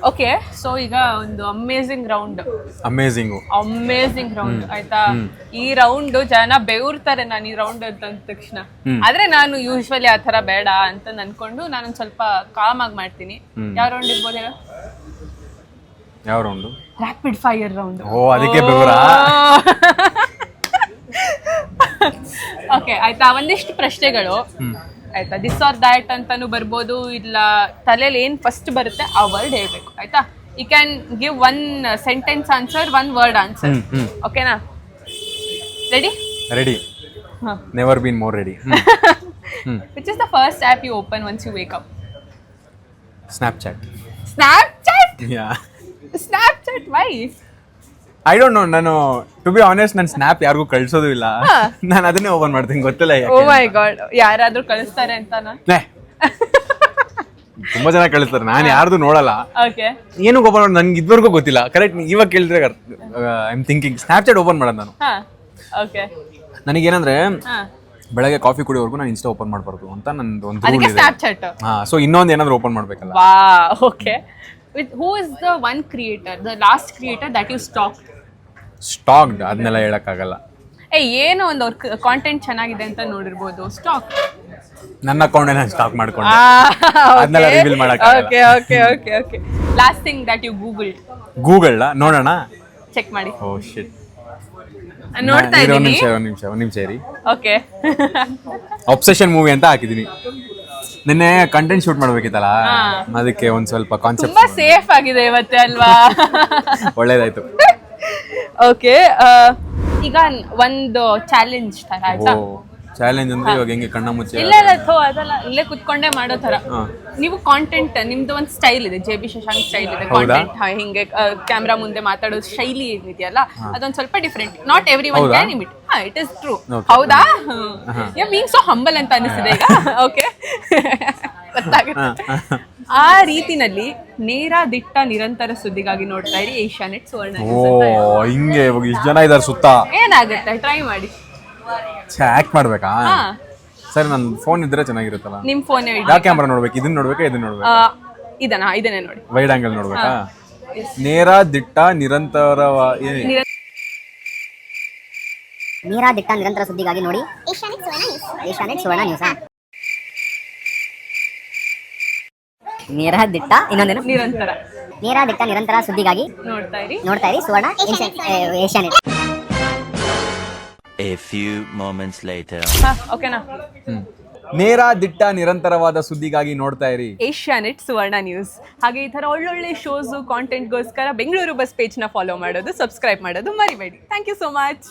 Okay, so ಈಗ ಒಂದು amazing round ಆಯ್ತಾ. ಈ ರೌಂಡ್ ಜನ ಬೆವರ್ತಾರೆ ನಾನು ಈ ರೌಂಡ್ ಅಂತ ಅಂದ ತಕ್ಷಣ. ಆದ್ರೆ ನಾನು ಯೂಶ್ವಲಿ ಆ ತರ ಬೇಡ ಅಂತ ಅನ್ಕೊಂಡು ನಾನೊಂದ್ ಸ್ವಲ್ಪ ಕಾಮ್ ಆಗಿ ಮಾಡ್ತೀನಿ. ಯಾವ ರೌಂಡ್ ಇರ್ಬೋದು ಹೇಳ? ಯಾವ round? Rapid fire round. Oh, ಅದಕ್ಕೆ ಬೆವರಾ? ಓಕೆ ಆಯ್ತಾ, ಒಂದಿಷ್ಟು ಪ್ರಶ್ನೆಗಳು ಆಯ್ತಾ, ದಿಸ್ ಆರ್ ದ್ಯಾಟ್ ಅಂತಾನು ಬರ್ಬೋದು, ಇಲ್ಲ ತಲೆಯಲ್ಲಿ ಏನ್ ಫಸ್ಟ್ ಬರುತ್ತೆ ಆ ವರ್ಡ್ ಹೇಳ್ಬೇಕು ಆಯ್ತಾ. You can give 1 sentence answer, 1 word answer. ಓಕೆನಾ? Ready. Never been more ready. Which is the first app you open once you wake up? Snapchat. Why? I don't know. ನಾನು ಟು ಬಿ ಆನೆಸ್ಟ್ ನನ್ನ snap ಯಾರಿಗೂ ಕಳ್ಸೋದು ಇಲ್ಲ. ನಾನು ಅದನ್ನೇ open ಮಾಡ್ತೀನಿ, ಗೊತ್ತಿಲ್ಲ. ಓ ಮೈ ಗಾಡ್, ಯಾರಾದ್ರೂ ಕಳಿಸ್ತಾರೆ ಅಂತಾನ? ತುಂಬಾ ಜನ ಕಳಿಸ್ತಾರೆ, ನಾನು ಯಾರ್ದು ನೋಡಲ್ಲ. ಓಕೆ, ಏನು ಓಪನ್ ಮಾಡೋದು ನನ್ಗೆ ಇದುವರೆಗೂ ಗೊತ್ತಿಲ್ಲ. ಕರೆಕ್ಟ್, ಇವಾಗ ಕೇಳಿದ್ರೆ I am thinking Snapchat open ಮಾಡೋದು ನಾನು. ಓಕೆ, ನನಗೇನಂದ್ರೆ ಬೆಳಗ್ಗೆ ಕಾಫಿ ಕುಡಿಯೋವರೆಗೂ ನಾನು ಇನ್ಸ್ಟಾ ಓಪನ್ ಮಾಡಬಾರ್ದು ಅಂತ ನಂದು ಒಂದು ರೂಲ್ ಅದಕ್ಕೆ ಇದೆ. ಸ್ನ್ಯಾಪ್ಚಾಟ್. ಸೊ ಇನ್ನೊಂದು ಏನಾದ್ರು ಓಪನ್ ಮಾಡ್ಬೇಕಲ್ಲ. ವಾ, okay. Who is the one creator, the last creator that you stalked? ಸ್ಟಾಕ್ಡ್ ಅದನ್ನೆಲ್ಲ ಹೇಳಕ್ಕಾಗಲ್ಲ. ಏನೋ ಒಂದು ಅವ್ರ ಕಾಂಟೆಂಟ್ ಚೆನ್ನಾಗಿದೆ ಅಂತ ನೋಡಿರ್ಬೋದು. ಸ್ಟಾಕ್ ನನ್ನ ಅಕೌಂಟ್ ನಾನು ಸ್ಟಾಕ್ ಮಾಡ್ಕೊಂಡೆ, ಅದನ್ನೆಲ್ಲ ರಿವೀಲ್ ಮಾಡಕ್ಕಾಗಲ್ಲ. Okay okay okay okay. Last thing that you Google ನೋಡೋಣ, ಚೆಕ್ ಮಾಡಿ. ಓ ಶಿಟ್, ನೋಡ್ತಾ ಇದ್ದೀನಿ. ಒಂದ್ ನಿಮಿಷ ಇರಿ. ಓಕೆ, ಅಬ್ಸೆಷನ್ ಮೂವಿ ಅಂತ ಹಾಕಿದೀನಿ. ನಿನ್ನೆ ಕಂಟೆಂಟ್ ಶೂಟ್ ಮಾಡ್ಬೇಕಿತ್ತಲ್ಲ, ಅದಕ್ಕೆ ಒಂದ್ ಸ್ವಲ್ಪ ಕಾನ್ಸೆಪ್ಟ್ ತುಂಬಾ ಸೇಫ್ ಆಗಿದೆ ಇವತ್ತೆ ಅಲ್ವಾ? ಒಳ್ಳೇದಾಯ್ತು. ಓಕೆ, ಈಗ ಒಂದು ಚಾಲೆಂಜ್ ತರ ಆಯ್ತಾ? ಚಾಲೆಂಜ್ ಅಂದ್ರೆ ಇವಾಗ ಹೆಂಗೆ ಕಣ್ಣ ಮುಚ್ಚಿ? ಇಲ್ಲ ಅದಲ್ಲ, ಇಲ್ಲೇ ಕುತ್ಕೊಂಡೇ ಮಾಡೋ ತರ. ನೀವು ಕಾಂಟೆಂಟ್, ನಿಮ್ದು ಒಂದು ಸ್ಟೈಲ್ ಇದೆ, JB ಶಶಾಂಕ್ ಸ್ಟೈಲ್ ಇದೆ ಕಾಂಟೆಂಟ್. ಹಿಂಗೆ ಕ್ಯಾಮ್ರಾ ಮುಂದೆ ಮಾತಾಡೋ ಶೈಲಿ ಏನಿದೆಯಲ್ಲ, ಅದೊಂದ್ ಸ್ವಲ್ಪ different. Not everyone can imitate. It is true. ಹೌದಾ? ಬೀಯಿಂಗ್ ಸೋ ಹಂಬಲ್ ಅಂತ ಅನಿಸಿದೆ ಈಗ. ಓಕೆ, ಗೊತ್ತಾಗುತ್ತೆ. ಆ ರೀತಿನಲ್ಲಿ ನೇರ ದಿಟ್ಟ ನಿರಂತರ ಸುದ್ದಿಗಾಗಿ ನೋಡ್ತಾ ಇರಿ ಏಷ್ಯಾನೆಟ್ ಸುವರ್ಣ ನ್ಯೂಸ್. ಓ, ಹಿಂಗೆ ಇಷ್ಟು ಜನ ಇದಾರೆ ಸುತ್ತ. ಏನಾಗುತ್ತೆ, ಟ್ರೈ ಮಾಡಿ. ಆಕ್ಟ್ ಮಾಡ್ಬೇಕಾ? ಸರಿ, ನನ್ನ ಫೋನ್ ಇದ್ರೆ ಚೆನ್ನಾಗಿರುತ್ತಲ್ಲ. ನಿಮ್ ಫೋನ್ ಯಾವ ಕ್ಯಾಮ್ರಾ ನೋಡ್ಬೇಕು? ಇದನ್ನ ನೋಡ್ಬೇಕಾ ಇದನ್ನ ನೋಡ್ಬೇಕಾ? ಇದನ್ನೇ ನೋಡಿ. ವೈಡ್ ಆಂಗಲ್ ನೋಡ್ಬೇಕಾ? ನೇರ ದಿಟ್ಟ ನಿರಂತರ ಸುದ್ದಿಗಾಗಿ ನೋಡಿ ಏಷ್ಯಾನೆಟ್ ಸುವರ್ಣ ನ್ಯೂಸ್. ನೇರ ದಿಟ್ಟ ಇನ್ನೊಂದೇನು? ನಿರಂತರ ಸುದ್ದಿಗಾಗಿ ನೋಡ್ತಾ ಇರಿ ಸುವರ್ಣ Asianet. A few moments later. ಓಕೆನಾ? ನೇರ ದಿಟ್ಟ ನಿರಂತರವಾದ ಸುದ್ದಿಗಾಗಿ ನೋಡ್ತಾ ಇರಿ ಏಷ್ಯಾನೆಟ್ ಸುವರ್ಣ ನ್ಯೂಸ್. ಹಾಗೆ ಈ ತರ ಒಳ್ಳೊಳ್ಳೆ ಶೋಸ್ ಕಾಂಟೆಂಟ್ಗೋಸ್ಕರ ಬೆಂಗಳೂರು ಬಸ್ ಪೇಜ್ನ ಫಾಲೋ ಮಾಡೋದು, ಸಬ್ಸ್ಕ್ರೈಬ್ ಮಾಡೋದು ಮರಿಬೇಡಿ. Thank you so much.